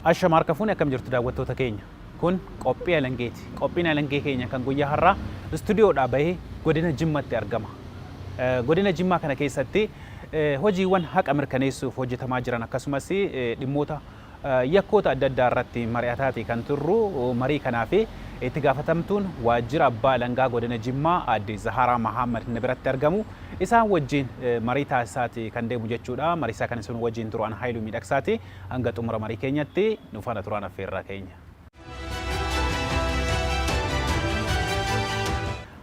Ashama harka fuuni akkam jirtu daawwattoota keenya. Kun qophii alangeeti. Qophiin alangee keenya kan guyyaa har'aa istuudiyoodhaa bahee godina Jimmaatti argama. Godina Jimmaa kana keessatti hojiiwwan haqa mirkaneessuuf hojjetamaa jiran akkasumas dhimmoota yakkoota adda addaa irratti mari'ataati kan turru marii kanaaf itti gaafatamtuun waajjira abbaa alangaa godina Jimmaa aadde Zaharaa Mahammad biratti argamu. Isaan wajjin marii taasisaati kan deemu jechuudha. Marii isaa kan isin wajjin turu an Haayiluu Miidhagsaati. Hanga xumura marii keenyatti nu faana turaan affeerraa keenya.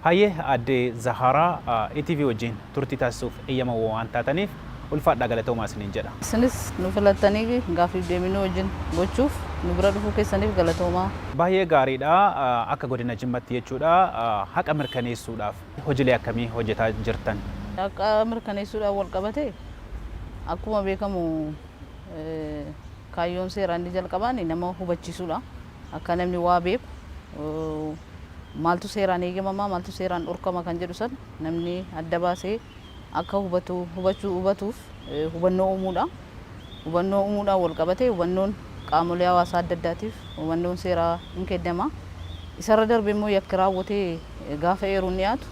Hayyee aadde Zaharaa ETV wajjin turtii taasisuuf eeyyama waan taataniif ulfaadhaa galatoomaa isiniin jedha. Isinis nu filattanii gaaffii deebii wajjin gochuuf nu bira dhufuu keessaniif galatoomaa. Baay'ee gaariidha. Akka godina Jimmaatti jechuudha. Haqa mirkaneessuudhaaf hojiilee akkamii hojjetaa jirtan? Haqa mirkaneessuudhaaf wal qabate akkuma beekamu kaayyoon seeraa inni jalqabaan nama hubachiisuudha. Akka namni waa beeku maaltu seeraan eegamamaa maaltu seeraan dhorkama kan jedhu san namni adda baasee akka hubatuuf hubannoo uumuudha. Hubannoo uumuudhaan wal qabate hubannoon qaamolee hawaasaa adda addaatiif hubannoon seeraa hin kennama. Isarra darbe immoo yakki raawwatee gaafa eeruun dhiyaatu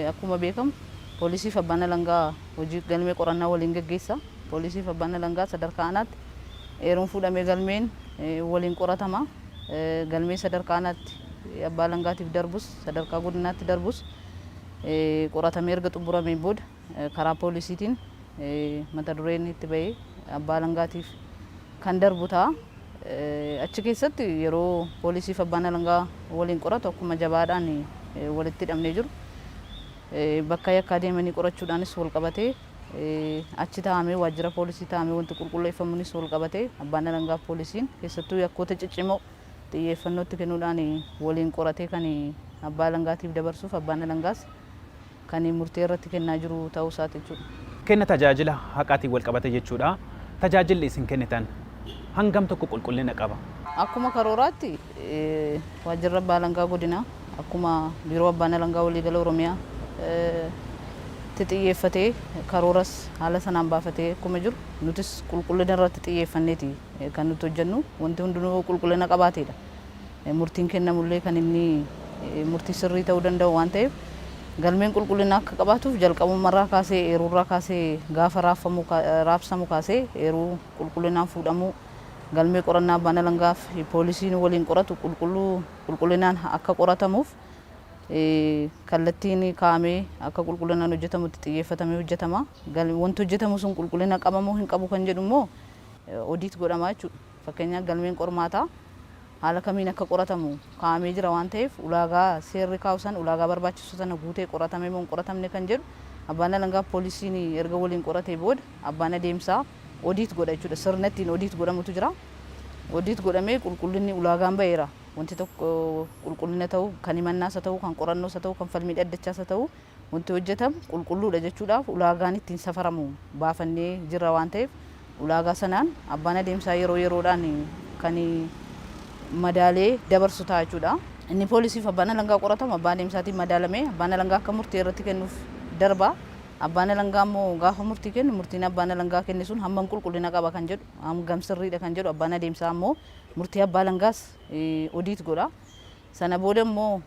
akkuma beekamu poolisiif abbaan alangaa hojii galmee qorannaa waliin gaggeessa. Poolisiif abbaan alangaa sadarkaa aanaatti eeruun fuudhamee galmeen waliin qoratama. Galmee sadarkaa aanaatti abbaa alangaatiif darbus sadarkaa godinaatti darbus qoratamee erga xumurameen booda karaa poolisiitiin mata dureen itti bahee abbaa alangaatiif kan darbu ta'a. Achi keessatti yeroo poolisiif abbaan alangaa waliin qoratu akkuma jabaadhaan walitti hidhamnee jiru. Bakka yakkaa deemanii qorachuudhaanis wal qabatee achi taa'amee waajjira poolisii taa'amee wanti qulqulleeffamuunis wal qabatee abbaan alangaa poolisiin keessattuu yakkoota ciccimoo xiyyeeffannootti kennuudhaan waliin qoratee kan abbaa alangaatiif dabarsuuf abbaan alangaas kan murtee irratti kennaa jiru ta'uu isaati jechuudha. Kenna tajaajila haqaatiin wal qabate jechuudha. Tajaajilli isin kennitan hangam tokko qulqullina qaba? Akkuma karooraatti waajjirri abbaa alangaa godina akkuma biiroo abbaan alangaa waliigala Oromiyaa xiyyeeffatee karooras haala sanaan baafatee akkuma jiru nutis qulqullina irratti xiyyeeffanneeti kan nuti hojjennu wanti hundinuu qulqullina qabaateedha. Murtiin kennamullee kan inni murtii sirrii ta'uu danda'u waan ta'eef galmeen qulqullina akka qabaatuuf jalqabumarraa kaasee eeruurraa kaasee gaafa raabsamu kaasee eeruu qulqullinaan fuudhamuu galmee qorannaa abbaan alangaaf poolisiin waliin qoratu qulqullinaan akka qoratamuuf kallattiin kaa'amee akka qulqullinaan hojjetamutti xiyyeeffatamee hojjetama. Wanti hojjetamu sun qulqullina qabamoo hin qabu kan jedhu immoo odiit godhamaa jechuudha. Fakkeenyaaf galmeen qormaataa haala kamiin akka qoratamu kaa'amee jira waan ta'eef ulaagaa seerri kaa'u san ulaagaa barbaachisu sana guutee qoratamee moo hin qoratamne kan jedhu abbaan alangaa poolisiin erga waliin qoratee booda abbaan adeemsaa odiit godha jechuudha. Sirna ittiin odiit godhamutu jira. Odiit godhamee qulqullinni ulaagaan ba'eera. Wanti tokko qulqullina ta'u kan himannaas haa ta'u kan qorannoos haa ta'u kan falmii dhaddachaas haa ta'u wanti hojjetamu qulqulluudha jechuudhaaf ulaagaan ittiin safaramu baafannee jirra waan ta'eef ulaagaa sanaan abbaan adeemsaa yeroo yeroodhaan kan madaalee dabarsu ta'a jechuudha. Inni poolisiif abbaan alangaa qoratamu abbaan adeemsaatiin madaalamee abbaan alangaa akka murtii irratti kennuuf darba. Abbaan alangaa immoo gaafa murtii kennu murtiin abbaan alangaa kenne sun hammam qulqullina qaba kan jedhu hammam sirriidha kan jedhu abbaan adeemsaa immoo murtii abbaa alangaas odiit godha. Sana booda immoo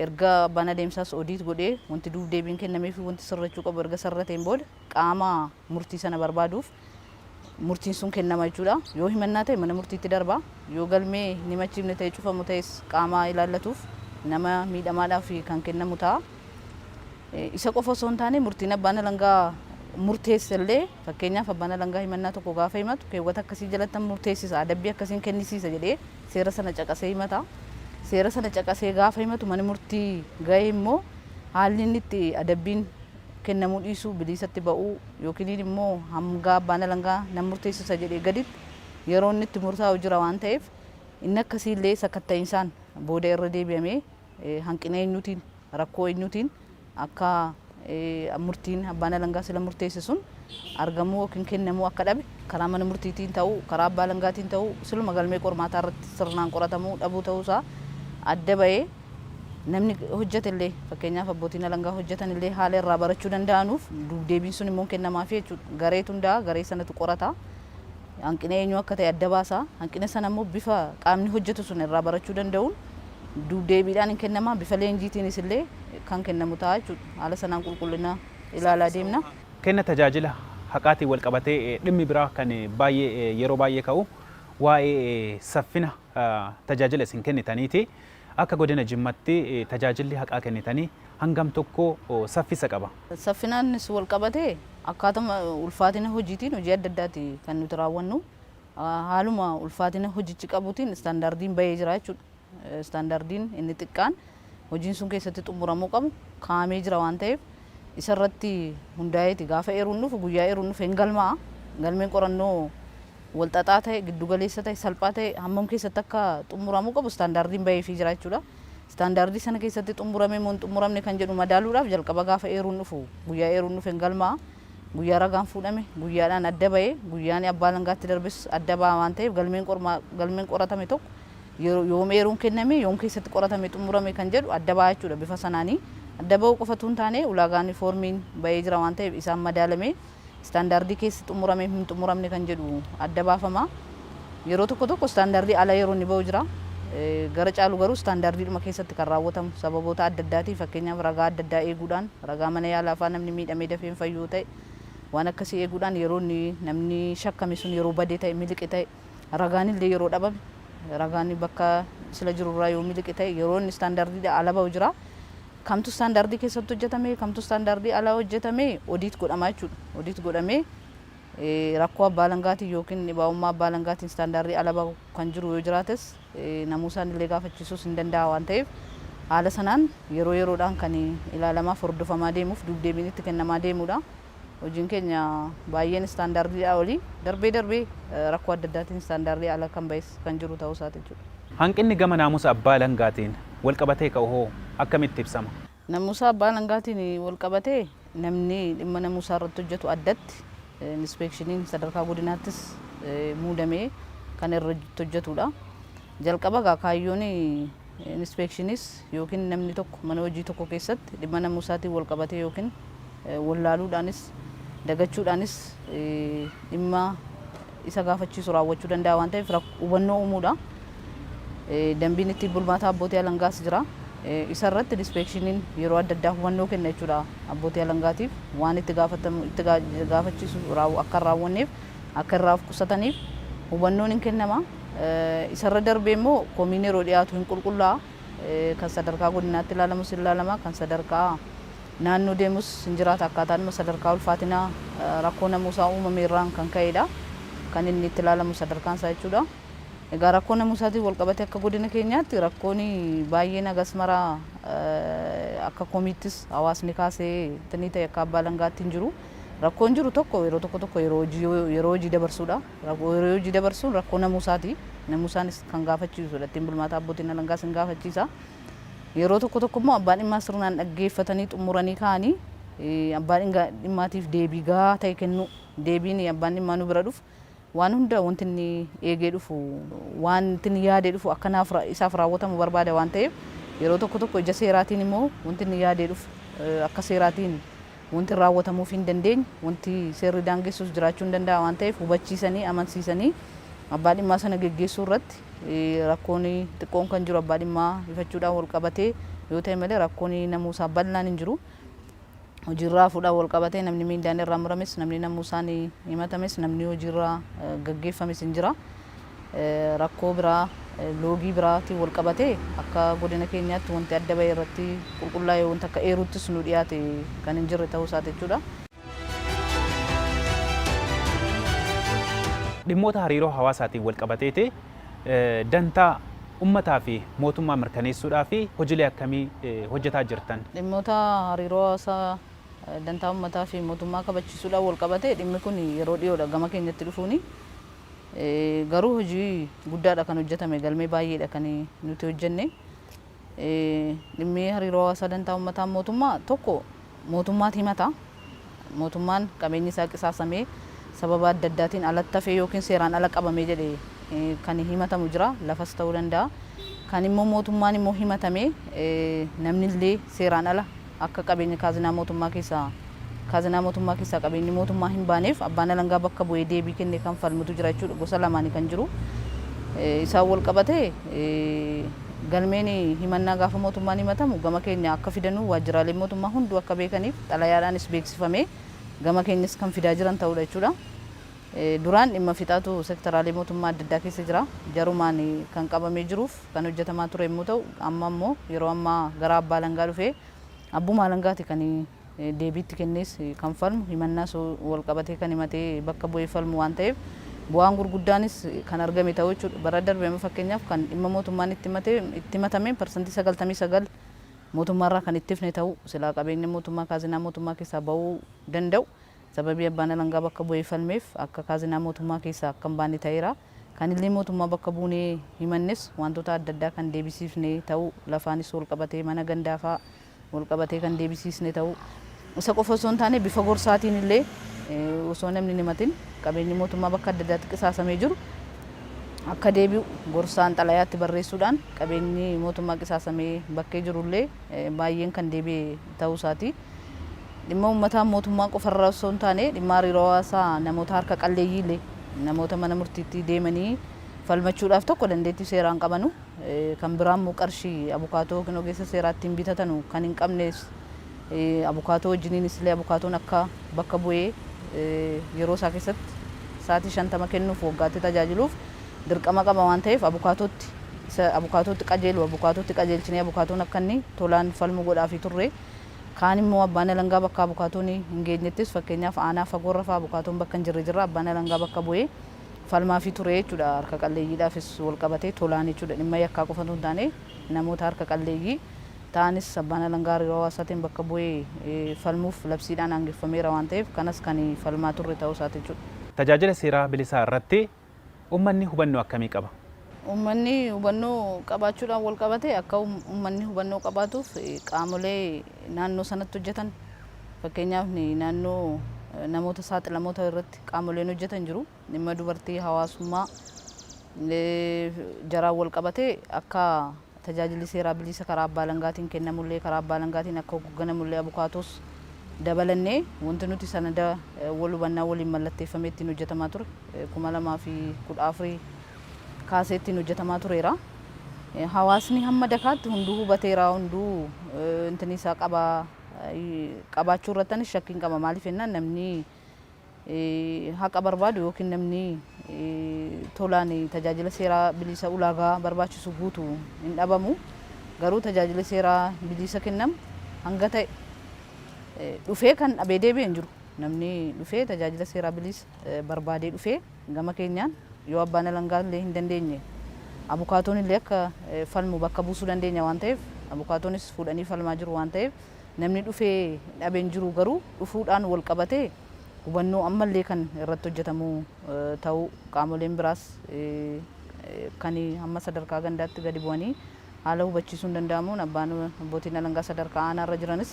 erga abbaan adeemsaas odiit godhee wanti duuf deebiin kennamee fi wanti sirrachuu qabu erga sirrateen booda qaama murtii sana barbaaduuf murtiin sun kennama jechuudha. Yoo himannaa ta'e mana murtiitti darba. Yoo galmee hin himachiifne ta'e cufamu ta'es qaama ilaallatuuf nama miidhamaadhaaf kan kennamu ta'a. Isa qofa osoo hin taane murtiin abbaan alangaa murteessallee fakkeenyaaf abbaan alangaa himannaa tokko gaafa himatu keewwata akkasii jalatti murteessisa adabbii akkasiin kennisiisa jedhee seera sana caqasee himata. Seera sana caqasee gaafa himatu mana murtii ga'e immoo haalli inni itti adabbiin kennamuu dhiisuu bilisatti ba'uu yookiin immoo hanga abbaan alangaa nama murteessisa jedhee gaditti yeroo inni itti murtaa'u jira waan ta'eef inni akkasiillee sakatta'insaan booda irra deebi'amee hanqina eenyuutiin rakkoo eenyuutiin akka murtiin abbaan alangaa sila murteesse sun argamuu yookiin kennamuu akka dhabe karaa mana murtiitiin ta'uu karaa abbaa alangaatiin ta'uu siluma galmee qormaataa irratti sirnaan qoratamuu dhabuu ta'uusaa adda ba'ee namni hojjetellee fakkeenyaaf abbootiin alangaa hojjetanillee haala irraa barachuu danda'anuuf deebiin sun immoo kennamaafi jechuudha. Gareetu hundaa garee sanatu qorata. hanqina eenyu akka ta'e adda baasa. Hanqina sana immoo bifa qaamni hojjetu sun irraa barachuu danda'uun deebiidhaan hin kennamaa, bifa leenjiitiinis illee kan kennamu ta'a jechuudha. Haala sanaan qulqullina ilaalaa deemna. Kenna tajaajila haqaatiin wal qabatee dhimmi biraa kan baay'ee yeroo baay'ee ka'u waa'ee saffina tajaajila isin kennitaniiti. Akka godina Jimmaatti tajaajilli haqaa kennitanii hangam tokko saffisa qaba. Saffinaanis wal qabatee akkaatuma ulfaatina hojiitiin hojii adda addaati kan nuti raawwannu. Haaluma ulfaatina hojichi qabuutiin istaandaardiin bahee jira jechuudha. Istaandaardiin inni xiqqaan hojiin sun keessatti xumuramuu qabu kaa'amee jira waan ta'eef isarratti hundaa'eeti gaafa eeruun dhufu guyyaa eeruun dhufu hin galmaa. Galmeen qorannoo wal xaxaa ta'e giddu galeessa ta'e salphaa ta'e hammam keessatti akka xumuramuu qabu istaandaardiin baheefii jira jechuudha. Istaandaardii sana keessatti xumuramee moo hin xumuramne kan jedhu madaaluudhaaf jalqaba gaafa eeruun dhufu guyyaa eeruun dhufu hin galmaa. Guyyaa ragaan fuudhame guyyaadhaan adda bahee guyyaan abbaa alangaatti darbes adda ba'a waan ta'eef galmeen qoratame tokko yoom eeruun kenname yoom keessatti qoratame xumurame kan jedhu adda ba'a jechuudha. Bifa sanaanii adda ba'uu qofatu hin taane ulaagaan foormiin bahee jira waan ta'eef isaan madaalamee istaandaardii keessa xumurame hin xumuramne kan jedhu adda baafama. Yeroo tokko istaandaardii ala yeroo inni ba'u jira. Gara caalu garuu istaandaardiidhuma keessatti kan raawwatamu sababoota adda addaatiif fakkeenyaaf ragaa adda addaa eeguudhaan ragaa mana yaalaa fa'aa namni miidhamee dafee fayyuu ta'e waan akkasii eeguudhaan yeroo namni shakkame sun yeroo badee ta'e miliqe ta'e ragaan illee yeroo dhabame ragaan bakka sila jirurraa yoo miliqe ta'e yeroo inni istaandaardiidha ala ba'u jira. Kamtu istaandaardii keessatti hojjetame kamtu istaandaardii ala hojjetame odiit godhama jechuudha. Odiit godhamee rakkoo abbaa alangaatiin yookiin dhibaa'ummaa abbaa alangaatiin istaandaardii ala ba'u kan jiru yoo jiraates namuusaan illee gaafachiisuus hin danda'a waan ta'eef haala sanaan yeroo yeroodhaan kan ilaalamaa hordofamaa deemuuf dubdeebiin itti kennamaa deemudha. Hojiin keenya baay'een istaandaardiidhaa olii darbee rakkoo adda addaatiin istaandaardii ala kan ba'es kan jiru ta'uu isaati jechuudha. Hanqinni gama naamusa abbaa alangaatiin wal qabatee ka'u hoo akkamitti ibsama? Naamusa abbaa alangaatiin wal qabatee namni dhimma naamusaa irratti hojjetu addatti inspeekshiniin sadarkaa godinaattis muudamee kan irra hojjetudha. Jalqaba kaayyoon inspeekshiniis yookiin namni tokko mana hojii tokko keessatti dhimma naamusaatiin wal qabatee yookiin wallaaluudhaanis dagachuudhaanis dhimma isa gaafachiisu raawwachuu danda'a waan ta'eef hubannoo uumuudha. Dambiin itti bulmaata abbootii alangaas jira. Isa irratti inspeekshiniin yeroo adda addaa hubannoo kenna jechuudha abbootii alangaatiif waan itti gaafachiisu akka hin raawwanneef akka irraa of qusataniif hubannoon hin kennama. Isarra darbee immoo koomiin yeroo dhiyaatu hin qulqullaa'a. Kan sadarkaa godinaatti ilaalamus hin ilaalama kan sadarkaa naannoo deemus hin jiraata akkaataan sadarkaa ulfaatina rakkoo naamusaa uumame irraan kan ka'edha. Kan inni itti ilaalamu sadarkaan isaa jechuudha. Egaa rakkoo naamusaatiin wal qabatee akka godina keenyaatti rakkoon baay'een agas maraa akka koomiittis hawaasni kaasee tanii ta'e akka abbaa alangaatti hin jiru. Rakkoon jiru tokko yeroo hojii dabarsuudha. Yeroo hojii dabarsuun rakkoo naamusaati. Naamusaanis kan gaafachiisudha. Ittiin bulmaata abbootiin alangaas hin gaafachiisa. Yeroo tokko immoo abbaan dhimmaa sirnaan dhaggeeffatanii xumuranii ka'anii abbaan dhimmaatiif deebii gahaa ta'e kennu. Deebiin abbaan dhimmaa nu bira dhufu waan hunda wanti inni eegee dhufu waan inni yaadee dhufu akkanaaf isaaf raawwatamu barbaada waan ta'eef yeroo tokko ija seeraatiin immoo wanti inni yaadee dhufu akka seeraatiin wanti raawwatamuuf hin dandeenye wanti seerri daangessuus jiraachuu hin danda'a waan ta'eef hubachiisanii amansiisanii abbaa dhimmaa sana geggeessuu irratti rakkoon xiqqoon kan jiru abbaa dhimmaa ifachuudhaan wal qabatee yoo ta'e malee rakkoon naamusaa bal'aan hin jiru. Hojiirraa fuudhaa wal qabatee namni miindaan irraa murames namni naamusaan himatames namni hojiirraa gaggeeffames hin jira. Rakkoo biraa loogii biraatiin wal qabatee akka godina keenyaatti wanti adda bahee irratti qulqullaa'ee wanta akka eeruuttis nu dhiyaate kan hin jirre ta'uu isaati jechuudha. Dhimmoota hariiroo hawaasaatiin wal qabateeti dantaa ummataa fi mootummaa mirkaneessuudhaa fi hojiilee akkamii hojjetaa jirtan? Dhimmoota hariiroo hawaasaa dantaa ummataa fi mootummaa kabachiisuudhaan wal qabatee dhimmi kun yeroo dhiyoodha gama keenyatti dhufuuni. Garuu hojii guddaadha kan hojjetame galmee baay'eedha kan nuti hojjenne. Dhimmi hariiroo hawaasaa dantaa ummataa mootummaa tokko mootummaatu himata. Mootummaan qabeenyi isaa qisaasamee sababa adda addaatiin alatti hafee yookiin seeraan ala qabamee jedhee kan himatamu jira lafas ta'uu danda'a. Kan immoo mootummaan immoo himatamee namni illee seeraan ala akka qabeenya kaazinaa mootummaa keessaa kaazanaa mootummaa keessaa qabeenyi mootummaa hin baaneef abbaan alangaa bakka bu'ee deebii kennee kan falmutu jira jechuudha. Gosa lamaanii kan jiru. Isaan wal qabatee galmeen himannaa gaafa mootummaan himatamu gama keenya akka fidanuu waajjiraalee mootummaa hunduu akka beekaniif xalayaadhaanis beeksifamee gama keenyas kan fidaa jiran ta'udha jechuudha. Duraan dhimma fixaatu sektoraalee mootummaa adda addaa keessa jira. Jarumaan kan qabamee jiruuf kan hojjetamaa ture yommuu ta'u, amma immoo yeroo ammaa gara abbaa alangaa dhufee abbuma alangaati kan deebiitti kennees kan falmu himannaas wal qabatee kan himatee bakka bu'ee falmu waan ta'eef bu'aan gurguddaanis kan argame ta'uu jechuudha. Bara darbee fakkeenyaaf kan dhimma mootummaan itti himatame parsantii 99 mootummaarraa kan itti hifne ta'uu silaa qabeenya mootummaa kaazanaa mootummaa keessaa ba'uu danda'u. Sababii abbaan alangaa bakka bu'ee falmeef akka kaazanaa mootummaa keessaa akka hin baane ta'eera. Kan illee mootummaa bakka buunee himannes wantoota adda addaa kan deebisiifne ta'uu lafaanis wal qabatee mana gandaafaa wal qabatee kan deebisiisne ta'uu isa qofa osoo hin taane bifa gorsaatiin illee osoo namni himatin qabeenyi mootummaa bakka adda addaatti qisaasamee jiru akka deebi'u gorsaan xalayaatti barreessuudhaan qabeenyi mootummaa qisaasamee bakkee jirullee baay'een kan deebi'e ta'uu isaati. Dhimma uummataa mootummaa qofarraa osoo hin taane dhimma hariiroo hawaasaa namoota harka qalleeyyii illee namoota mana murtiitti deemanii falmachuudhaaf tokko dandeettii seeraan qabanu kan biraan immoo qarshii abukaatoo yookiin ogeessa seeraatti hin bitatanu kan hin qabnes abukaatoo wajjiniinis illee abukaatoon akka bakka bu'ee yeroo isaa keessatti sa'aatii 50 kennuuf waggaatti tajaajiluuf dirqama qaba waan ta'eef abukaatootti qajeelu abukaatootti qajeelchinee abukaatoon akka inni tolaan falmu godhaafii turre. Kaan immoo abbaan alangaa bakka abukaatoon hin geenyettis fakkeenyaaf aanaa fagoorra fa'aa abukaatoon bakka hin jirre jirra abbaan alangaa bakka bu'ee falmaafii ture jechuudha. Harka qalleeyyiidhaafis wal qabatee tolaan jechuudha. Dhimma yakkaa qofatu hin taane namoota harka qalleeyyii ta'anis abbaan alangaa hariiroo hawaasaatiin bakka bu'ee falmuuf labsiidhaan aangeffameera waan ta'eef kanas kan falmaa turre ta'uu isaati jechuudha. Tajaajila seeraa bilisaa irratti uummanni hubannoo akkamii qaba? Uummanni hubannoo qabaachuudhaan wal qabatee akka uummanni hubannoo qabaatuuf qaamolee naannoo sanatti hojjetan fakkeenyaaf naannoo namoota saaxilamoota irratti qaamoleen hojjetan jiru. Dhimma dubartii hawaasummaa jaraan wal qabatee akka tajaajilli seeraa bilisa karaa abbaa alangaatiin kennamullee karaa abbaa alangaatiin akka hoogganamullee abukaatos dabalannee wanti nuti sanada wal hubannaa waliin mallatteeffamee ittiin hojjetamaa ture 2014 kaasee ittiin hojjetamaa tureera. Hawaasni hamma dakaatti hunduu hubateera hunduu intini isaa qabaachuu irratti shakkiin qaba maaliif jennaan namni haqa barbaadu yookiin namni tolaan tajaajila seeraa bilisa ulaagaa barbaachisu guutu hin dhabamu. Garuu tajaajila seeraa bilisa kennamu hanga ta'e dhufee kan dhabee deebi'ee hin jiru. Namni dhufee tajaajila seeraa bilisa barbaadee dhufee gama keenyaan yoo abbaan alangaa illee hin dandeenye abukaatoon illee akka falmu bakka buusuu dandeenya waan ta'eef abukaatoonis fuudhanii falmaa jiru waan ta'eef namni dhufee dhabee hin jiru. Garuu dhufuudhaan wal qabatee hubannoo ammallee kan irratti hojjetamu ta'uu qaamoleen biraas kan hamma sadarkaa gandaatti gadi bu'anii haala hubachiisuun danda'amuun abbootiin alangaa sadarkaa aanaa irra jiranis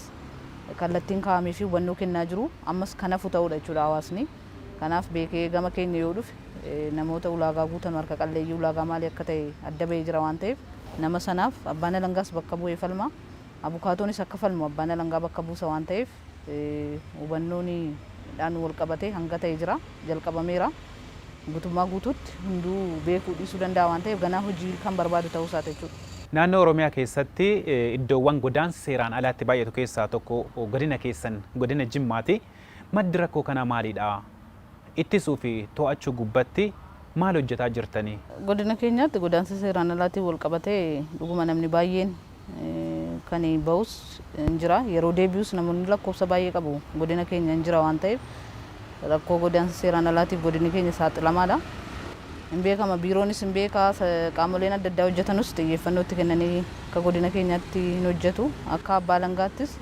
kallattiin kaa'amee fi hubannoo kennaa jiru. Ammas kanafu ta'uudha jechuudha hawaasni. Kanaaf beekee gama keenya yoo dhufe namoota ulaagaa guutan harka qalleeyyii ulaagaa maalii akka ta'e adda bahee jira waan ta'eef nama sanaaf abbaan alangaas bakka bu'ee falma abukaatoonis akka falmu abbaan alangaa bakka buusa waan ta'eef hubannoon dhaan wal qabatee hanga ta'e jira jalqabameera. Guutummaa guutuutti hunduu beekuu dhiisuu danda'a waan ta'eef ganaa hojii kan barbaadu ta'uu isaati jechuudha. Naannoo Oromiyaa keessatti iddoowwan godaansa seeraan alaatti baay'atu keessaa tokko godina keessan godina Jimmaati. Maddi rakkoo kanaa maalidha? Ittisuu fi to'achuu gubbatti maal hojjetaa jirtanii? Godina keenyatti godaansa seeraan alaatiin wal qabatee dhuguma namni baay'een kan bahus hin jira. Yeroo deebi'us namoonni lakkoofsa baay'ee qabu godina keenya hin jira waan ta'eef rakkoo godaansa seeraan alaatiif godinni keenya saaxilamaadha. Hin beekama biiroonis hin beekaa qaamoleen adda addaa hojjetanus xiyyeeffannoo itti kennanii akka godina keenyaatti hin hojjetu. Akka abbaa alangaattis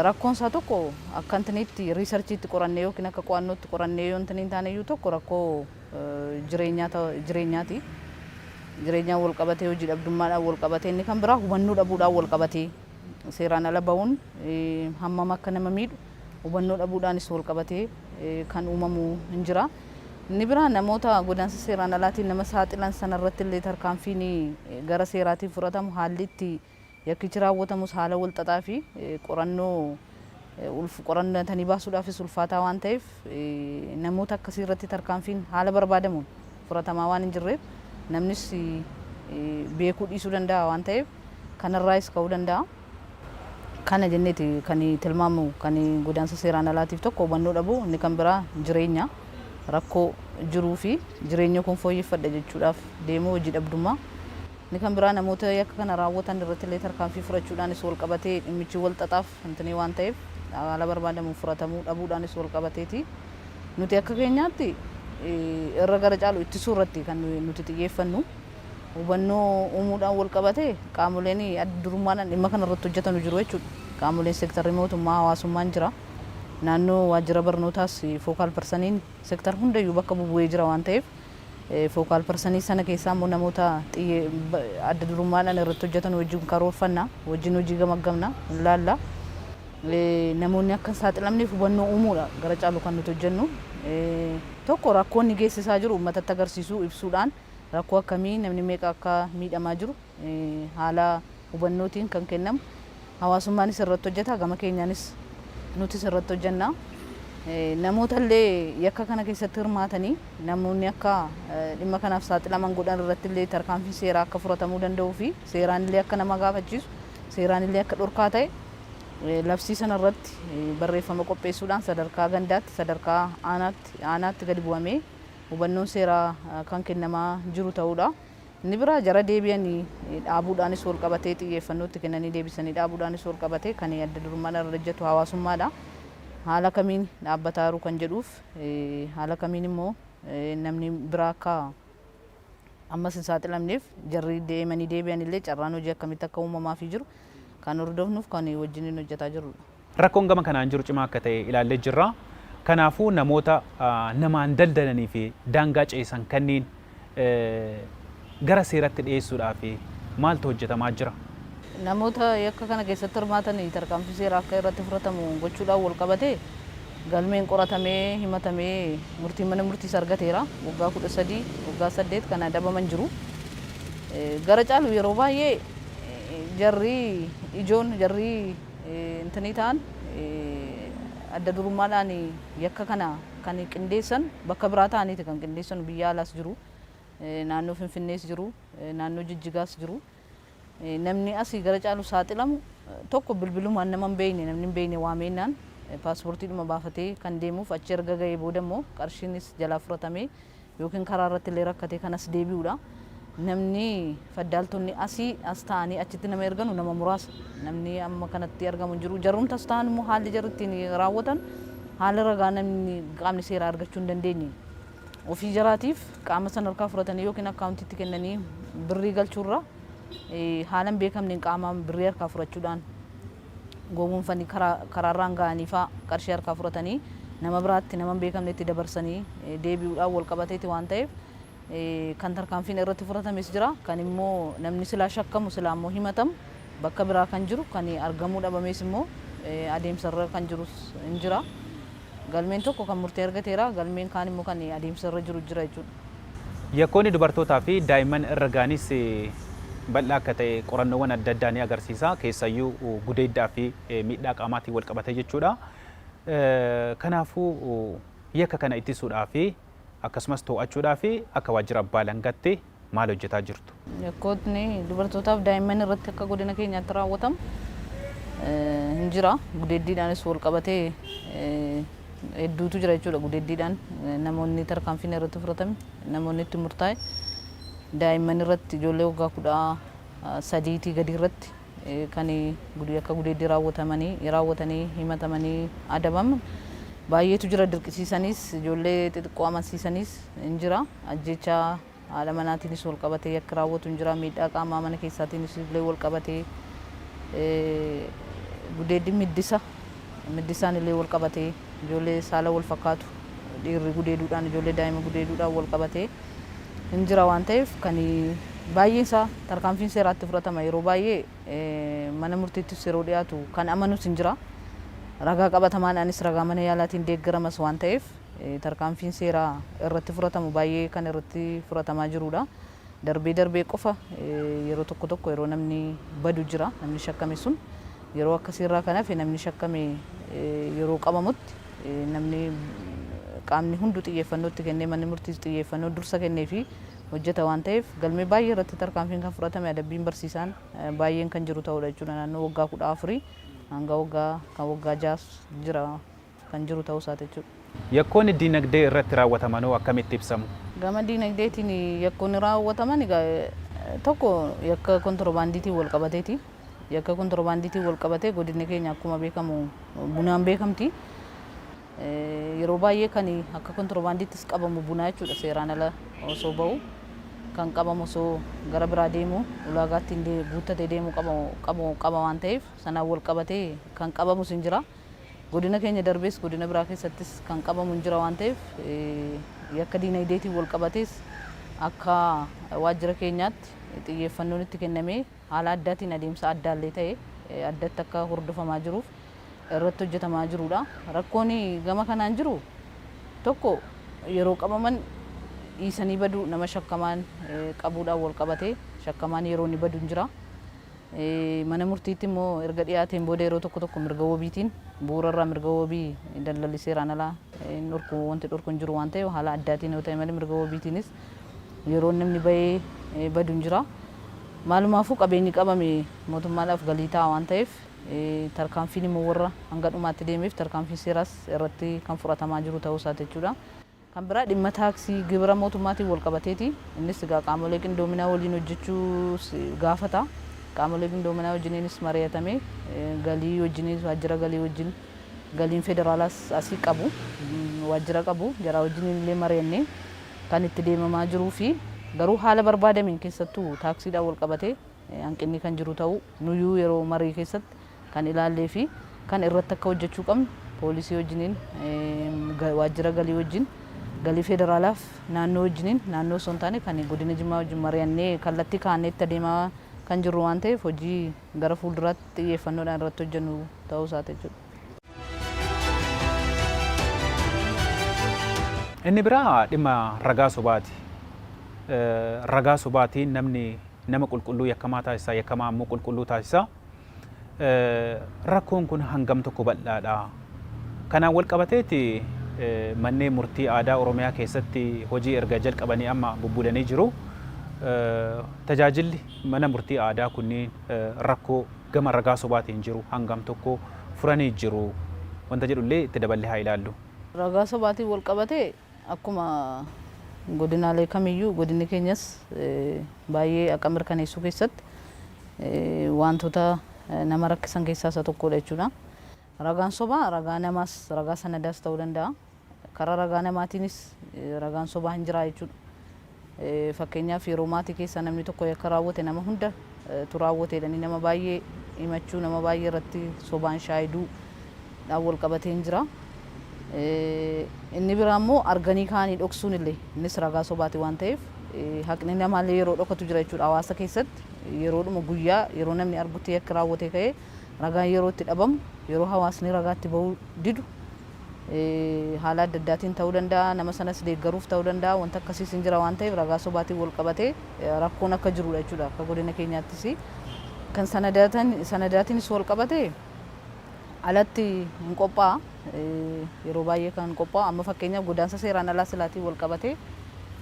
rakkoon isaa tokko akka intiniitti riisarchiitti qorannee yookiin akka qo'annootti qorannee yoo intiniin taaneyyuu tokko rakkoo jireenyaati. Jireenyaan wal qabatee hojii dhabdummaadhaan wal qabatee inni kan biraa hubannoo dhabuudhaan wal qabatee seeraan ala bahuun hammam akka nama miidhu hubannoo dhabuudhaanis wal qabatee kan uumamu hin jira. Inni biraa namoota godaansa seeraan alaatiin nama saaxilan sanarratti illee tarkaanfiin gara seeraatiin fudhatamu haalli itti yakkichi raawwatamus haala wal xaxaa fi qorannoo qorannatanii baasuudhaafis ulfaataa waan ta'eef namoota akkasii irratti tarkaanfiin haala barbaadamuun fudhatamaa waan hin jirreef namnis beekuu dhiisuu danda'a waan ta'eef kanarraayis ka'uu danda'a. Kana jenneeti kan tilmaamu kan godaansa seeraan alaatiif tokko hubannoo dhabu inni kan biraa jireenya rakkoo jiruu fi jireenya kun fooyyeffadha jechuudhaaf deemuu hojii dhabdummaa. Inni kan biraa namoota yakka kana raawwatan irratti illee tarkaanfii fudhachuudhaanis wal qabatee dhimmichi wal xaxaaf antanii waan ta'eef haala barbaadamu fudhatamuu dhabuudhaanis wal qabateeti. Nuti akka keenyaatti irra gara caalu ittisuu irratti kan nuti xiyyeeffannu. Hubannoo uumuudhaan wal qabatee qaamoleen adda durummaadhaan dhimma kana irratti hojjetan jiru jechuudha. Qaamoleen seektarri mootummaa hawaasummaan jira. Naannoo waajjira barnootaas fookaal persaniin seektar hundayyuu bakka bu'ee jira waan ta'eef fookaal persanii sana keessaa immoo namoota adda durummaadhaan irratti hojjetan wajjin karoorfanna, wajjin hojii gamaggamna, ilaalla. Namoonni akka hin saaxilamneef hubannoo uumuudha gara caalu kan nuti hojjennu. Tokko rakkoo inni geessisaa jiru uummatatti agarsiisuu ibsuudhaan rakkoo akkamii namni meeqa akka miidhamaa jiru haala hubannootiin kan kennamu. Hawaasummaanis irratti hojjeta, gama keenyaanis nutis irratti hojjenna. Namoota illee yakka kana keessatti hirmaatanii namoonni akka dhimma kanaaf saaxilaman godhan irratti illee tarkaanfii seeraa akka fudhatamuu danda'uu fi seeraan illee akka nama gaafachiisu, seeraan illee akka dhorkaa ta'e labsii sana irratti barreeffama qopheessuudhaan sadarkaa gandaatti, sadarkaa aanaatti gadi bu'amee hubannoon seeraa kan kennamaa jiru ta'uudha. Inni biraa jara deebi'anii dhaabuudhaanis wal qabatee xiyyeeffannootti kennanii deebisanii dhaabuudhaanis wal qabatee kan adda durummaadhaan irra hojjetu hawaasummaadha. Haala kamiin dhaabbataa jiru kan jedhuuf haala kamiin immoo namni biraa akka ammas hin saaxilamneef jarri deemanii deebi'an illee carraan hojii akkamitti akka uumamaaf jiru kan hordofnuuf kan wajjin hojjetaa jirudha. Rakkoon gama kanaan jiru cimaa akka ta'e ilaallee jirra. Kanaafuu namoota namaan daldalanii fi daangaa ceesan kanneen gara seeratti dhiyeessuudhaaf maaltu hojjetamaa jira? Namoota yakka kana keessatti hirmaatan tarkaanfii seeraa akka irratti fudhatamu gochuudhaan wal qabatee galmeen qoratamee himatamee murtiin mana murtiis argateera. Waggaa 13 waggaa 8 kan adabaman jiru. Gara caalu yeroo baay'ee jarri ijoon jarri intanii ta'an adda durummaadhaan yakka kana kan qindeessan bakka biraa ta'aniiti kan qindeessan biyya alaas jiru. Naannoo Finfinnees jiru, naannoo Jijjigaas jiru. Namni asii gara caalu saaxilamu tokko bilbilumaan nama hin beekne namni hin beekne waameenaan paaspoortiidhuma baafatee kan deemuuf achi erga ga'ee booda immoo qarshiinis jalaa fudhatamee yookiin karaa irratti illee rakkatee kanas deebi'uudha. Namni faddaaltonni asii as ta'anii achitti nama erganu nama muraasa. Namni amma kanatti argamu hin jiru. Jarrumti as ta'an immoo haalli jarri ittiin raawwatan haala ragaa namni qaamni seeraa argachuu hin dandeenye. Ofii jaraatiif qaama sana harkaa fudhatanii yookiin akkaawuntiitti kennanii birrii galchuurra haala hin beekamneen qaamaan birrii harkaa fudhachuudhaan gowwoomfanii karaarraan ga'anii fa'aa qarshii harkaa fudhatanii nama biraatti nama hin beekamnetti dabarsanii deebi'uudhaan wal qabateeti waan ta'eef kan tarkaanfiin irratti fudhatames jira. Kan immoo namni silaa shakkamu silaa immoo himatamu bakka biraa kan jiru kan argamuu dhabames immoo adeemsarra kan jirus hin jira. Galmeen tokko kan murtee argateera, galmeen kaan immoo kan adeemsarra jiru jira jechuudha. Yakkoonni dubartootaa fi daa'imman irra gaanis bal'aa akka ta'e qorannoowwan adda addaa ni agarsiisa. Keessayyuu gudeeddaa fi miidhaa qaamaatiin wal qabate jechuudha. Kanaafuu yakka kana ittisuudhaa fi akkasumas to'achuudhaa fi akka waajjira abbaa alangaatti maal hojjetaa jirtu? Yakkootni dubartootaaf daa'imman irratti akka godina keenyaatti raawwatamu hin jira. Gudeeddiidhaanis wal qabatee hedduutu jira jechuudha. Gudeeddiidhaan namoonni tarkaanfiin irratti fudhatame namoonni itti murtaa'e daa'imman irratti ijoollee waggaa 13 gadi irratti kan akka gudeeddii raawwatanii himatamanii adabaman baay'eetu jira. Dirqisiisaniis ijoollee xixiqqoo amansiisaniis hin jira. Ajjechaa haala manaatiinis wal qabatee yakka raawwatu hin jira. Miidhaa qaamaa mana keessaatiinis illee wal qabatee gudeeddii middisaan illee wal qabatee ijoollee saala wal fakkaatu dhiirri gudeeduudhaan ijoollee daa'ima gudeeduudhaan wal qabatee hin jira waan ta'eef kan baay'een isaa tarkaanfiin seeraatti fudhatama. Yeroo baay'ee mana murtiittis yeroo dhiyaatu kan amanus hin jira. Ragaa qabatamaadhaanis ragaa mana yaalaatiin deeggaramas waan ta'eef tarkaanfiin seeraa irratti fudhatamu baay'ee kan irratti fudhatamaa jirudha. Darbee qofa yeroo tokko yeroo namni badu jira. Namni shakkame sun yeroo akkasiirraa kanaaf namni shakkame yeroo qabamutti namni qaamni hundu xiyyeeffannootti kennee manni murtiis xiyyeeffannoo dursa kennee fi hojjeta waan ta'eef galmee baay'ee irratti tarkaanfiin kan fudhatame adabbiin barsiisaan baay'een kan jiru ta'uudha jechuudha. Naannoo waggaa 14 hanga waggaa 6 jira kan jiru ta'uu isaati jechuudha. Yakkoonni diinagdee irratti raawwataman akkamitti ibsamu? Gama diinagdeetiin yakkoonni raawwataman tokko yakka kontiroobaandiitiin wal qabateeti. Yakka kontiroobaandiitiin wal qabatee godinni keenya akkuma beekamu bunaan beekamti. Yeroo baay'ee kan akka kontiroobaandiittis qabamu bunaa jechuudha. Seeraan ala osoo bahu kan qabamu osoo gara biraa deemu ulaagaatti illee guuttatee deemu qaba waan ta'eef sanaan wal qabatee kan qabamu sin jira. Godina keenya darbees godina biraa keessattis kan qabamu hin jira waan ta'eef yakka diinagdeetiin wal qabatees akka waajjira keenyaatti xiyyeeffannoon itti kennamee haala addaatiin adeemsa addaallee ta'e addatti akka hordofamaa jiruuf irratti hojjetamaa jirudha. Rakkoon gama kanaan jiru tokko yeroo qabaman dhiisanii baduu nama shakkamaan qabuudhaan wal qabatee shakkamaan yeroo inni badu hin jira. Mana murtiitti immoo erga dhiyaateen booda yeroo tokko mirga wabiitiin bu'uurarraa mirga wabii daldalli seeraan alaa wanti dhorku hin jiru waan ta'eef haala addaatiin yoo ta'e malee mirga wabiitiinis yeroo namni bahee badu hin jira. Maalumaafuu qabeenyi qabame mootummaadhaaf galii ta'a waan ta'eef tarkaanfiin immoo warra hanga dhumaatti deemeef tarkaanfiin seeraas irratti kan fudhatamaa jiru ta'uu isaati jechuudha. Kan biraa dhimma taaksii gibira mootummaatiin wal qabateeti. Innis qaamolee qindoominaa waliin hojjechuu gaafata. Qaamolee qindoominaa wajjiniinis mari'atame galii wajjiniis waajjira galii wajjin galiin federaalaas asii qabu waajjira qabu jara wajjiniin illee mari'annee kan itti deemamaa jiruu fi garuu haala barbaadameen keessattuu taaksiidhaan wal qabatee hanqinni kan jiru ta'uu nuyyuu yeroo marii keessatti kan ilaallee fi kan irratti akka hojjechuu qabnu poolisii wajjiniin waajjira galii wajjin galii federaalaaf naannoo wajjiniin naannoo osoo hin taane kan godina Jimmaa wajjin mari'annee kallattii kaa'annee itti adeemaa kan jiru waan ta'eef hojii gara fuulduraatti xiyyeeffannoodhaan irratti hojjennu ta'uu isaati jechuudha. Inni biraa dhimma ragaa sobaati. Ragaa sobaatiin namni nama qulqulluu yakkamaa taasisaa yakkamaa ammoo qulqulluu taasisaa. Rakkoon kun hangam tokko bal'aadha. Kanaan wal qabateeti manneen murtii aadaa Oromiyaa keessatti hojii erga jalqabanii amma bubbuudanii jiru. Tajaajilli mana murtii aadaa kunniin rakkoo gama ragaa sobaatiin jiru hangam tokko furanii jiru wanta jedhullee itti daballee haa ilaallu. Ragaa sobaatiin wal qabatee akkuma godinaalee kamiyyuu godinni keenyas baay'ee akka mirkaneessuu keessatti wantoota nama rakkisan keessaa isa tokkodha jechuudha. Ragaan sobaa ragaa namaas ragaa sanadaas ta'uu danda'a. Karaa ragaa namaatiinis ragaan sobaa hin jira jechuudha. Fakkeenyaaf yeroo maatii keessa namni tokko yakka raawwate nama hunda raawwateedhanii nama baay'ee himachuu nama baay'ee irratti sobaan shaayiduu wal qabatee hin jira. Inni biraa immoo arganii kaanii dhoksuun illee innis ragaa sobaati waan ta'eef haqni namaallee yeroo dhokatu jira jechuudha. Hawaasa keessatti yeroodhuma guyyaa yeroo namni argutti yakka raawwate ka'ee ragaan yeroo itti dhabamu yeroo hawaasni ragaatti bahuu didu haala adda addaatiin ta'uu danda'a nama sanas deeggaruuf ta'uu danda'a wanta akkasiis hin jira waan ta'eef ragaa sobaatiin wal qabatee rakkoon akka jirudha jechuudha. Akka godina keenyaattis kan sanadaatiinis wal qabatee alatti hin qophaa'a yeroo baay'ee kan qophaa'a amma fakkeenyaaf godaansa seeraan alaa silaatiin wal qabatee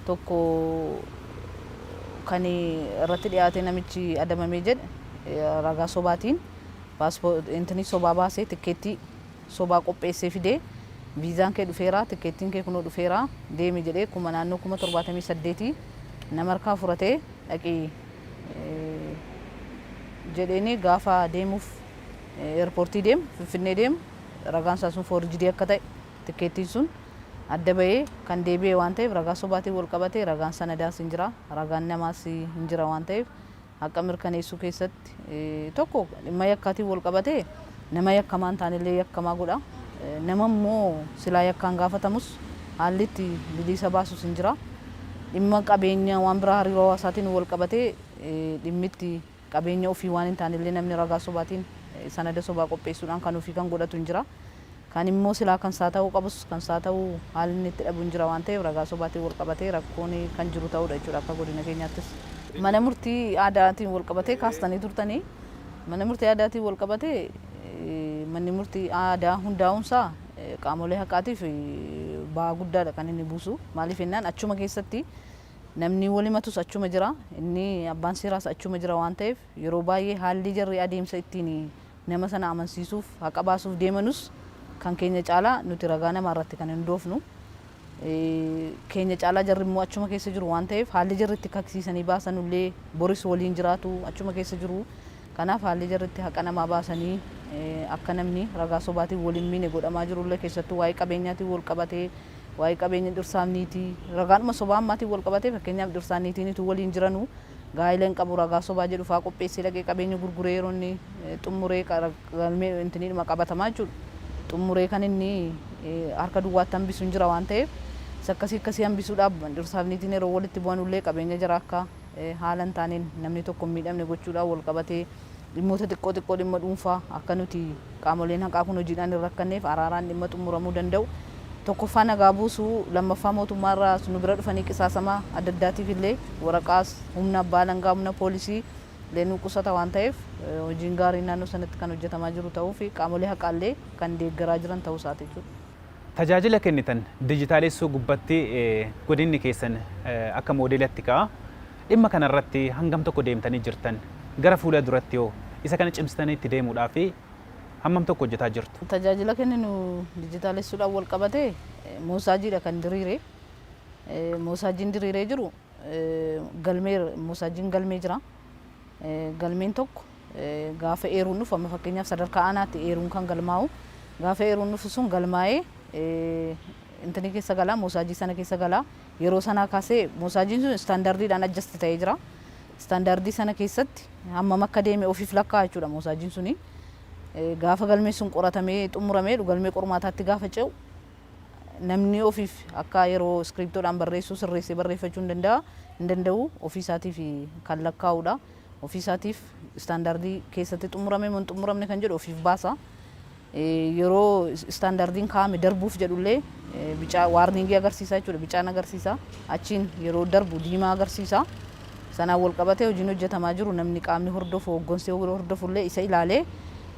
tokko kan irratti dhiyaatee namichi adamamee jedhe ragaa sobaatiin paaspoortii sobaa baasee tikkeettii sobaa qopheessee fidee viizaan kee dhufeera tikkeettiin kee kunoo dhufeera deemi jedhee kuma naannoo 78 nama harkaa furatee dhaqii jedheeni gaafa deemuuf eerpoortii deemu Finfinnee deemu ragaan isaa sun foorjidii akka ta'e tikkeettiin sun adda bahee kan deebi'e waan ta'eef ragaa sobaatiin wal qabatee ragaan sanadaas hin jira ragaan namaas hin jira waan ta'eef akka mirkaneessuu keessatti tokko dhimma yakkaatiin wal qabatee nama yakkamaan taanillee yakkamaa godha. Nama immoo silaa yakkaan gaafatamus haalli itti bilisa baasus hin jira. Dhimma qabeenya waan biraa hariiroo hawaasaatiin wal qabatee dhimmi itti qabeenya ofii waan hin taanillee namni ragaa sobaatiin sanada sobaa qopheessuudhaan kan ofii kan godhatu hin jira. Kan immoo silaa kan isaa ta'uu qabus kan isaa ta'uu haalli inni itti dhabu hin jira waan ta'eef ragaa sobaatiin wal qabatee rakkoon kan jiru ta'uudha jechuudha akka godina keenyaattis. Mana murtii aadaatiin wal qabatee kaastanii turtanii mana murtii aadaatiin wal qabatee manni murtii aadaa hundaa'uunsaa qaamolee haqaatiif ba'aa guddaadha kan inni buusu. Maaliif jennaan achuma keessatti namni walimatus achuma jira, inni abbaan seeraas achuma jira waan ta'eef yeroo baay'ee haalli jarri adeemsa ittiin nama sana amansiisuuf haqa baasuuf deemanus kan keenya caalaa nuti ragaa namaa irratti kan hin doofnu. Keenya caalaa jarri immoo achuma keessa jiru waan ta'eef haalli jarri itti kaksiisanii baasanullee boris waliin jiraatu achuma keessa jiru. Kanaaf haalli jarri itti haqa namaa baasanii akka namni ragaa sobaatiin waliin miine godhamaa jirullee keessattuu waa'ee qabeenyaatiin wal qabatee waa'ee qabeenya dhirsaaf niitii ragaadhuma sobaa ammaatiin wal qabatee fakkeenyaaf dhirsaa niitiinitu waliin jiranu gaa'eleen qabu ragaa sobaa jedhu fa'aa qopheessee dhaqee qabeenya gurguree yeroo inni xummuree galmee intiniidhuma qabatamaa jechuudha. Xummuree kan inni harka duwwaatti hambisu hin jira waan ta'eef akkasii hambisuudhaaf dhirsaaf niitiin yeroo walitti bu'anullee qabeenya jara akka haala hin taaneen namni tokko hin miidhamne gochuudhaaf wal qabatee dhimmoota xiqqoo dhimma dhuunfaa akka nuti qaamoleen haqaa kun hojiidhaan hin rakkanneef araaraan dhimma xumuramuu danda'u. Tokkoffaa nagaa buusuu, lammaffaa mootummaarraa nu bira dhufanii qisaasamaa adda addaatiif illee waraqaas humna abbaa alangaa humna poolisii leenuu qusata waan ta'eef hojiin gaariin naannoo sanatti kan hojjetamaa jiru ta'uu fi qaamolee haqaallee kan deeggaraa jiran ta'uu isaati jechuudha. Tajaajila kennitan dijitaalessuu gubbatti godinni keessan akka moodeelatti ka'a. Dhimma kanarratti hangam tokko deemtanii jirtan gara fuula duratti yoo isa kana cimsitanii itti deemuudhaaf hammam tokko hojjetaa jirtu? Tajaajila kenninu dijitaalessuudhaan wal qabatee moosaajiidha kan diriire. Moosaajiin diriiree jiru moosaajiin galmee jira. Galmeen tokko gaafa eeruun dhufu amma fakkeenyaaf sadarkaa aanaatti eeruun kan galmaa'u gaafa eeruun dhufu sun galmaa'ee intini keessa galaa moosaajii sana keessa galaa yeroo sanaa kaasee moosaajiin sun istaandardiidhaan adjasti ta'ee jira. Istaandardii sana keessatti hammam akka deeme ofiif lakkaa jechuudha moosaajiin suni. Gaafa galmee sun qoratamee xumuramee galmee qormaataatti gaafa ce'u namni ofiif akka yeroo iskiriptoodhaan barreessuu sirreessee barreeffachuu hin danda'u ofiisaatiif kan lakkaa'udha. Ofiisaatiif istaandardii keessatti xumuramee moo hin xumuramne kan jedhu ofiif baasa. Yeroo istaandardiin kaa'ame darbuuf jedhullee bicaa waarningii agarsiisa jechuudha. Bicaan agarsiisa. Achiin yeroo darbu diimaa agarsiisa. Sanaan wal qabatee hojiin hojjetamaa jiru namni qaamni hordofu hooggansi hordofullee isa ilaalee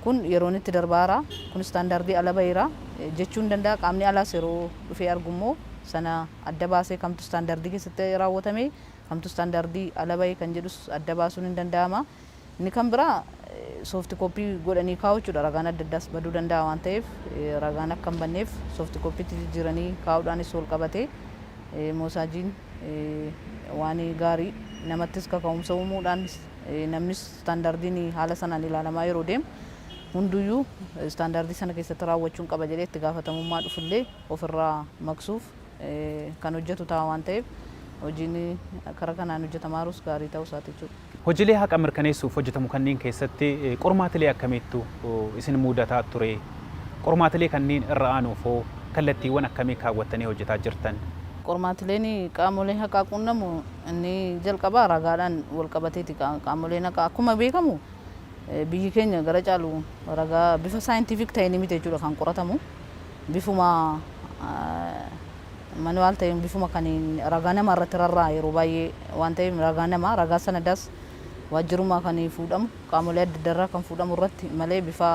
kun yeroon itti darbaara kun istaandardii ala baheera jechuu hin danda'a. Qaamni alaas yeroo dhufee argummoo sana adda baasee kamtu istaandardii keessatti raawwatame kamtu istaandardii ala bahee kan jedhus adda baasuun hin danda'ama. Inni kan biraa soofti kooppii godhanii kaa'u jechuudha. Ragaan adda addaas baduu danda'a waan ta'eef ragaan akka hin banneef soofti kooppiitti jijjiiranii kaa'uudhaanis wal qabatee moosaajiin waan gaarii namattis kaka'umsa uumuudhaan namnis istaandardiin haala sanaan ilaalamaa yeroo deemu hunduyyuu istaandardii sana keessatti raawwachuun qaba jedhee itti gaafatamummaa dhufullee ofirraa maqsuuf kan hojjetu ta'a waan ta'eef hojiin karaa kanaan hojjetamaarus gaarii ta'uu isaati jechuudha. Hojiilee haqa mirkaneessuuf hojjetamu kanneen keessatti qormaatilee akkamiittu isin mudataa ture? Qormaatilee kanneen irra aanuuf kallattiiwwan akkamii kaawwattanii hojjetaa jirtan? Qormaatileen qaamolee haqaa qunnamu inni jalqabaa ragaadhaan wal qabateeti. Qaamoleen haqaa akkuma beekamu biyyi keenya gara caalu ragaa bifa saayintifiik ta'een miti jechuudha kan qoratamu. Bifuma manuwaal ta'een bifuma kan ragaa namaa irratti rarra'a yeroo baay'ee waan ta'eef ragaa namaa ragaa sanadaas waajjirummaa kan fuudhamu qaamolee adda addaa kan fuudhamu irratti malee bifa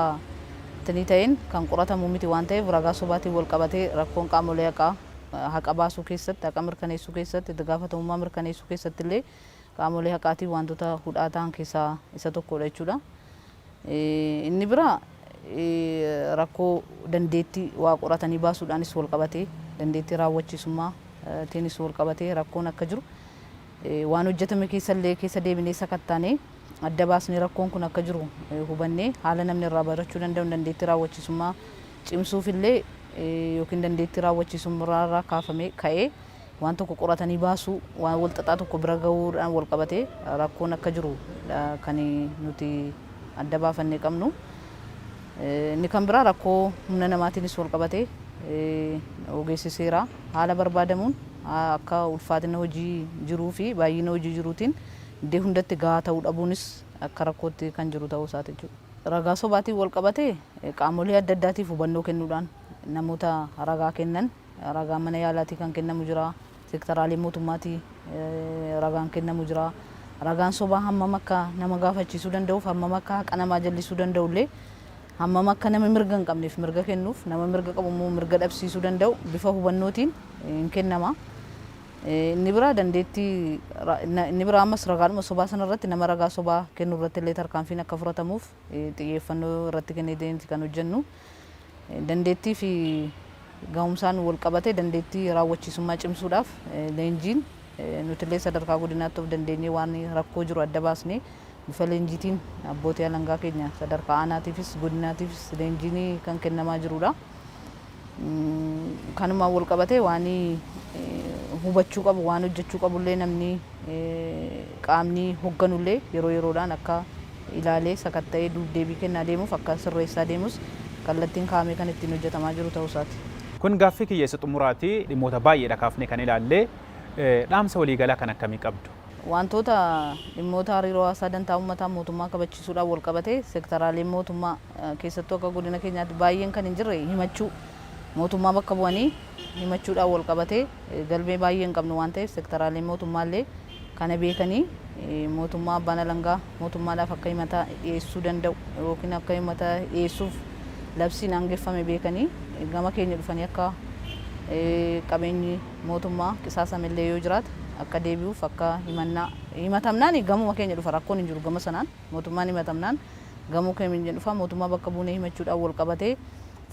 tinii ta'een kan qoratamu miti waan ta'eef ragaa sobaatiin wal qabatee rakkoon qaamolee haqaa haqa baasuu keessatti haqa mirkaneessuu keessatti itti gaafatamummaa mirkaneessuu keessatti illee qaamolee haqaatiin wantoota hudhaa ta'an keessaa isa tokkodha jechuudha. Inni biraa rakkoo dandeettii waa qoratanii baasuudhaanis wal qabatee dandeettii raawwachiisummaa teenis wal qabatee rakkoon akka jiru waan hojjetame keessallee keessa deebinee sakattaanee adda baasnee rakkoon kun akka jiru hubannee haala namni irraa barachuu danda'u dandeettii raawwachiisummaa cimsuufillee yookiin dandeettii raawwachiisummaa kaafamee ka'ee waan tokko qoratanii baasuu waan wal xaxaa tokko bira gahuudhaan wal qabatee rakkoon akka jiru kan nuti adda baafannee qabnu. Inni kan biraa rakkoo humna namaatiinis wal qabatee ogeessi seeraa haala barbaadamuun akka ulfaatina hojii jiruu fi baay'ina hojii jiruutiin iddoo hundatti gahaa ta'uu dhabuunis akka rakkootti kan jiru ta'uu isaati jechuudha. Ragaa sobaatiin wal qabatee qaamolee adda addaatiif hubannoo kennuudhaan namoota ragaa kennan ragaa mana yaalaatii kan kennamu jira, seektaraalee mootummaatii ragaan kennamu jira. Ragaan sobaa hammam akka nama gaafachiisuu danda'uuf hammam akka haqa namaa jallisuu danda'ullee hammam akka nama mirga hin qabneef mirga kennuuf nama mirga qabu immoo mirga dhabsiisuu danda'u bifa hubannootiin hin kennama. Inni biraa dandeettii inni biraa ammas ragaadhuma sobaa sana irratti nama ragaa sobaa kennu irratti illee tarkaanfiin akka fudhatamuuf xiyyeeffannoo irratti kennee deemti kan hojjennu. Dandeettii fi gahumsaan wal qabatee dandeettii raawwachiisummaa cimsuudhaaf leenjiin nuti illee sadarkaa godinaatti of dandeenyee waan rakkoo jiru adda baasnee bifa leenjiitiin abbootii alangaa keenya sadarkaa aanaatiifis godinaatiifis leenjiin kan kennamaa jirudha. Kanuma wal qabatee waan hubachuu qabu waan hojjechuu qabullee namni qaamni hoogganullee yeroo yeroodhaan akka ilaalee sakatta'ee deebii kennaa deemuuf akka sirreessaa deemus kallattiin kaa'amee kan ittiin hojjetamaa jiru ta'uu isaati. Kun gaaffii kiyyeessa xumuraati dhimmoota baay'eedha kaafnee kan ilaallee dhaamsa waliigalaa kan akkamii qabdu? Wantoota dhimmoota hariiroo hawaasaa dantaa uummataa mootummaa kabachiisuudhaan wal qabatee seektaraalee mootummaa keessattuu akka godina keenyaatti baay'een kan hin jirre himachuu mootummaa bakka bu'anii himachuudhaan wal qabatee galmee baay'ee hin qabnu waan ta'eef seektaraalee mootummaallee kana beekanii mootummaa abbaan alangaa mootummaadhaaf akka himata dhiyeessuu danda'u yookiin akka himata dhiyeessuuf labsiin hangeeffame beekanii gama keenya dhufanii akka qabeenyi mootummaa qisaasamillee yoo jiraate akka deebi'uuf akka himatamnaan gamuma keenya dhufa rakkoon hin jiru gama sanaan mootummaan himatamnaan gamuu keenya dhufa mootummaa bakka buunee himachuudhaan wal qabatee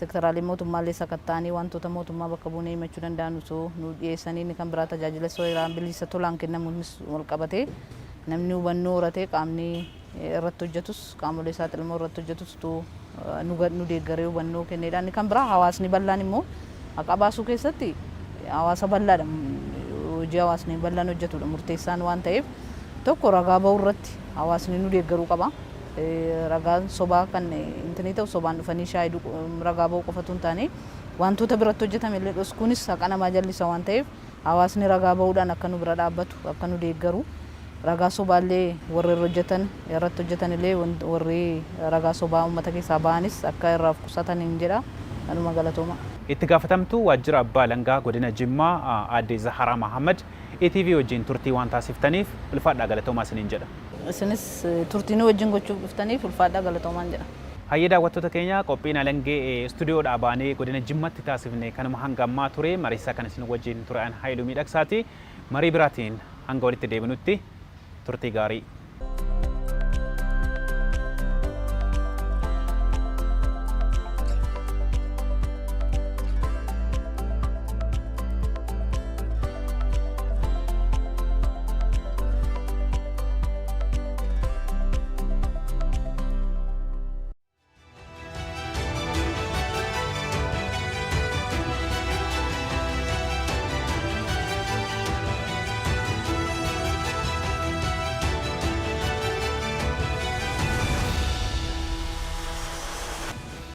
seektaraalee mootummaallee sakatta'anii wantoota mootummaa bakka buunee himachuu danda'an osoo nu dhiyeessanii inni kan biraa tajaajila seeraan bilisa tolaan kennamuunis wal qabatee namni hubannoo horatee qaamni irratti hojjetus qaamolee saaxilamoo irratti hojjetus nu deeggaree hubannoo kenneedha. Inni kan biraa hawaasni bal'aan immoo haqa baasuu keessatti hawaasa bal'aadha. Hojii hawaasni bal'aan hojjetudha murteessaan waan ta'eef tokko ragaa ba'uu irratti hawaasni nu deeggaruu qaba. Ragaan sobaa kan intini ta'u sobaan dhufanii shaayiduu ragaa ba'uu qofatu hin taane wantoota biratti hojjetame illee dhoskuunis haqa namaa jallisa waan ta'eef hawaasni ragaa ba'uudhaan akka nu bira dhaabbatu akka nu deeggaru ragaa sobaallee warri irratti hojjetan illee warri ragaa sobaa uummata keessaa ba'anis akka irraa of qusatan hin jedha kanuma galatooma. Itti gaafatamtuu waajjira abbaa alangaa godina Jimmaa aadde Zaharaa Mahammad ETV wajjin turtii waan taasiftaniif ulfaadhaa galatoomaa isiniin jedha. Isinis turtii wajjin gochuuf dhuftaniif ulfaadhaa galatoomaan jedha. Hayyee daawwattoota keenya qophiin alangee istuudiyoodhaa baanee godina Jimmaatti taasifne kanuma hanga ammaa ture mariisaa kan isin wajjin ture an Haayiluu Miidhagsaati. Marii biraatiin hanga walitti deebinutti turtii gaarii.